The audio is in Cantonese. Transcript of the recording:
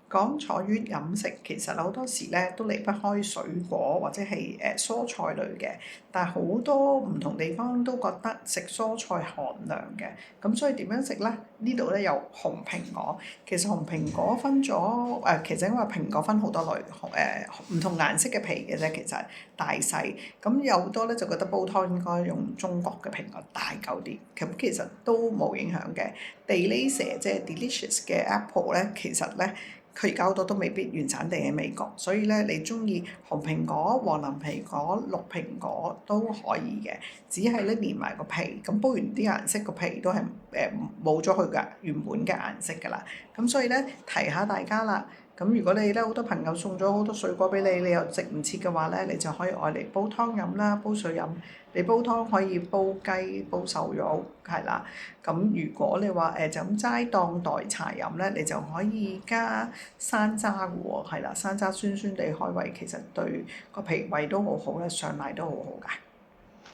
講坐月飲食，其實好多時咧都離不開水果或者係蔬菜類嘅，但係好多唔同地方都覺得食蔬菜寒涼嘅，咁所以點樣食咧？呢度咧有紅蘋果，其實紅蘋果分咗其實因為蘋果分好多類，唔同顏色嘅皮嘅啫，其實大細，咁有好多咧就覺得煲湯應該用中國嘅蘋果大嚿啲，咁其實都冇影響嘅。Delicious 即係 delicious 嘅 apple 咧，其實咧佢而家好多都未必原產地喺美國，所以咧你中意紅蘋果、黃藍蘋果、綠蘋果都可以嘅，只係咧連埋個皮，咁煲完啲顏色個皮都係冇咗佢嘅原本嘅顏色㗎啦。咁所以咧提下大家啦，咁如果你咧好多朋友送咗好多水果俾你，你又食唔切嘅話咧，你就可以愛嚟煲湯飲啦，煲水飲。你煲湯可以煲雞、煲瘦肉，係啦。咁如果你話就咁齋當代茶飲咧，你就可以加山楂嘅喎，係啦，山楂酸酸地開胃，其實對個脾胃都好好咧，上奶都好好㗎。